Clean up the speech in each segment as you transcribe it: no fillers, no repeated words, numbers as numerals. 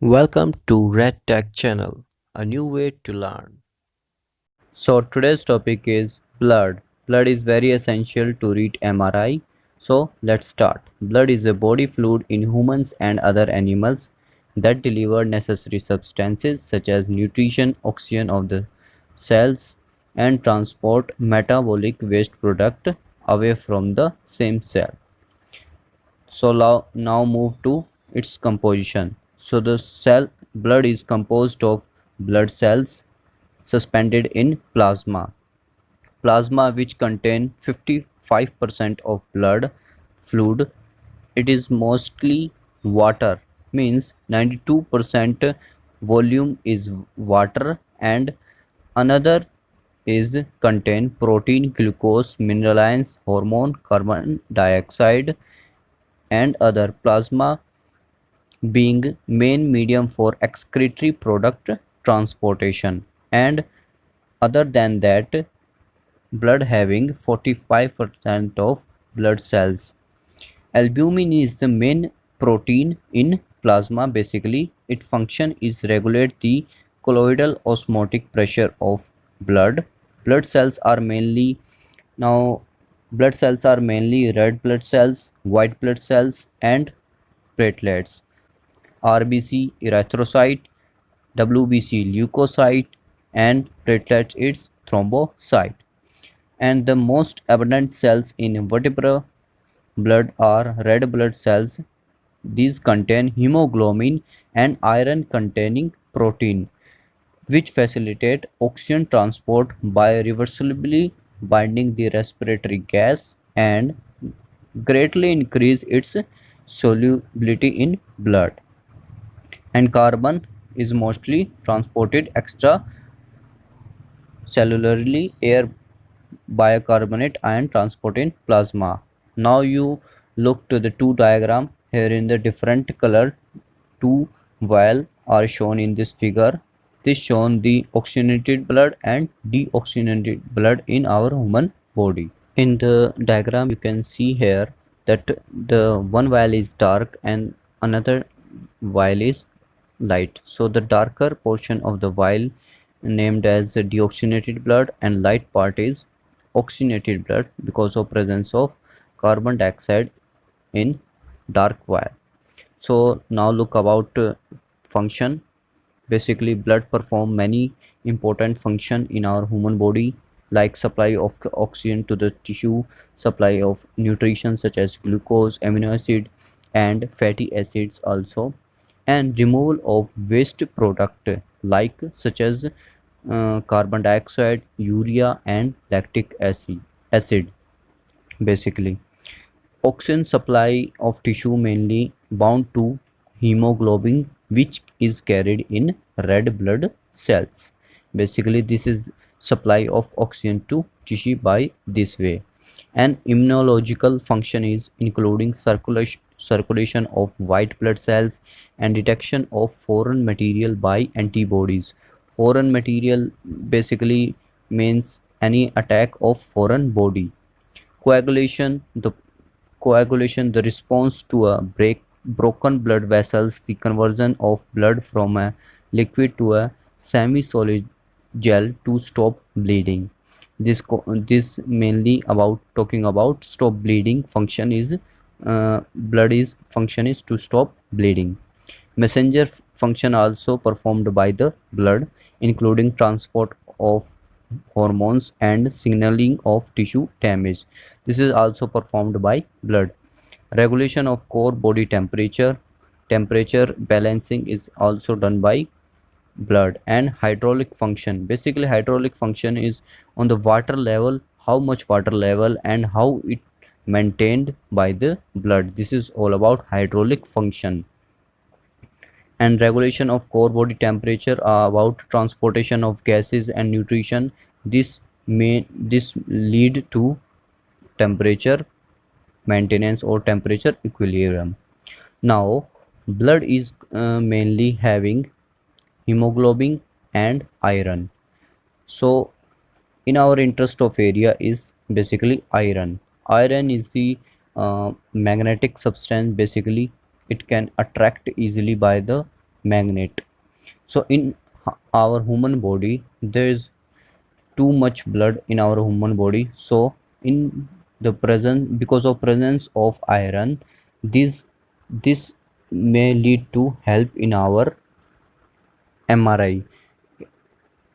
Welcome to Red Tech Channel, a new way to learn. So today's topic is blood. Blood is very essential to read MRI. So let's start. Blood is a body fluid in humans and other animals that deliver necessary substances such as nutrition, oxygen of the cells, and transport metabolic waste product away from the same cell. So now move to its composition. So the cell blood is composed of blood cells suspended in plasma. Plasma, which contain 55% of blood fluid, it is mostly water, means 92% volume is water, and another is contain protein, glucose, minerals, hormone, carbon dioxide, and other. Plasma being main medium for excretory product transportation, and other than that, blood having 45% of blood cells. Albumin is the main protein in plasma. Basically, its function is regulate the colloidal osmotic pressure of blood. Blood cells are mainly now blood cells are mainly red blood cells, white blood cells, and platelets. RBC erythrocyte, WBC leukocyte, and platelet its thrombocyte. And the most abundant cells in vertebral blood are red blood cells. These contain hemoglobin and iron containing protein, which facilitate oxygen transport by reversibly binding the respiratory gas and greatly increase its solubility in blood. And carbon is mostly transported extra cellularly air bicarbonate ion transport in plasma. Now you look to the two diagram here in the different color. Two vial are shown in this figure. This shown the oxygenated blood and deoxygenated blood in our human body. In the diagram you can see here that the one vial is dark and another vial is light. So the darker portion of the vial named as deoxygenated blood and light part is oxygenated blood because of presence of carbon dioxide in dark vial. So now look about function. Basically blood perform many important function in our human body, like supply of oxygen to the tissue, supply of nutrition such as glucose, amino acid, and fatty acids also, and removal of waste product like such as carbon dioxide, urea, and lactic acid. Basically oxygen supply of tissue mainly bound to hemoglobin, which is carried in red blood cells. Basically this is supply of oxygen to tissue by this way. And immunological function is including circulation of white blood cells and detection of foreign material by antibodies. Foreign material basically means any attack of foreign body. Coagulation, the response to a broken blood vessels, the conversion of blood from a liquid to a semi-solid gel to stop bleeding. This mainly about talking about stop bleeding function is blood is function is to stop bleeding. Messenger function also performed by the blood, including transport of hormones and signaling of tissue damage. This is also performed by blood. Regulation of core body temperature. Temperature balancing is also done by blood. And hydraulic function. Basically hydraulic function is on the water level, how much water level and how it maintained by the blood. This is all about hydraulic function. And regulation of core body temperature are about transportation of gases and nutrition. This lead to temperature maintenance or temperature equilibrium. Now blood is mainly having hemoglobin and iron. So in our interest of area is basically iron. Iron is the magnetic substance. Basically it can attract easily by the magnet. So in our human body there is too much blood in our human body, so in the presence, because of presence of iron, this may lead to help in our MRI.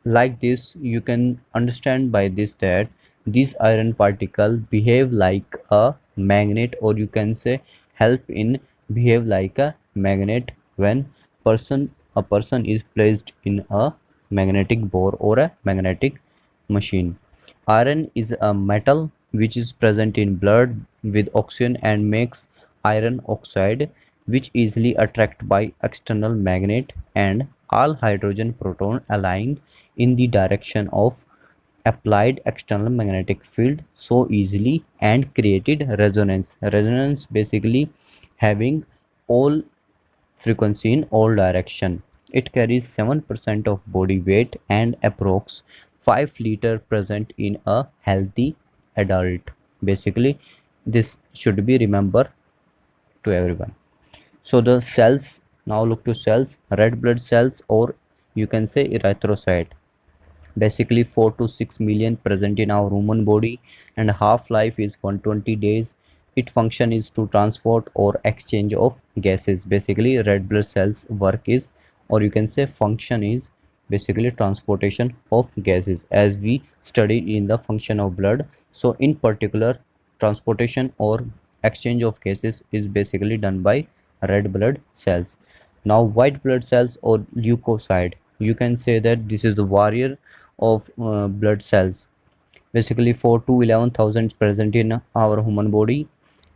Like this you can understand by this that these iron particle behave like a magnet, or you can say help in behave like a magnet when a person is placed in a magnetic bore or a magnetic machine. Iron is a metal which is present in blood with oxygen and makes iron oxide, which easily attract by external magnet, and all hydrogen proton aligned in the direction of applied external magnetic field so easily and created resonance. Resonance basically having all frequency in all direction. It carries 7% of body weight and approx 5 liter present in a healthy adult. Basically, this should be remembered to everyone. So the cells, now look to cells, red blood cells, or you can say erythrocyte. Basically 4 to 6 million present in our human body, and half life is 120 days. Its function is to transport or exchange of gases. Basically red blood cells work is, or you can say function is, basically transportation of gases, as we studied in the function of blood. So in particular, transportation or exchange of gases is basically done by red blood cells. Now white blood cells or leukocyte, you can say that this is the warrior of blood cells. Basically 4 to 11,000 present in our human body,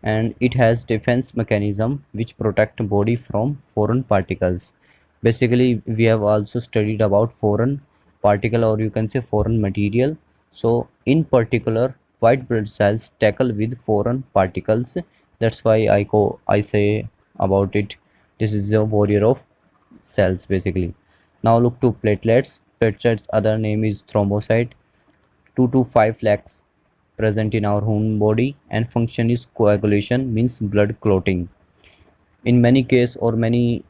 and it has defense mechanism which protect body from foreign particles. Basically we have also studied about foreign particle, or you can say foreign material. So in particular white blood cells tackle with foreign particles. That's why I say about it, this is the warrior of cells basically. Now look to platelets. Platelets other name is thrombocyte. 2 to 5 lakhs present in our human body, and function is coagulation, means blood clotting. In many case or many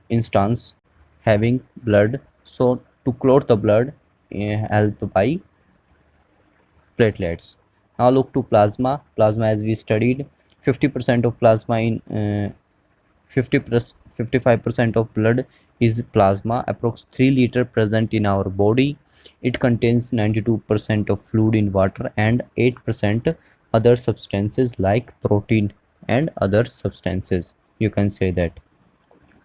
instance having blood, so to clot the blood help by platelets. Now look to plasma. Plasma, as we studied, 50% of plasma in 50 plus 55% of blood is plasma, approx 3 liter present in our body. It contains 92% of fluid in water and 8% other substances like protein and other substances. You can say that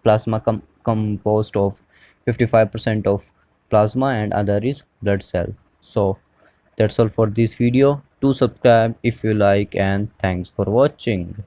plasma composed of 55% of plasma and other is blood cell. So that's all for this video. Do subscribe if you like, and thanks for watching.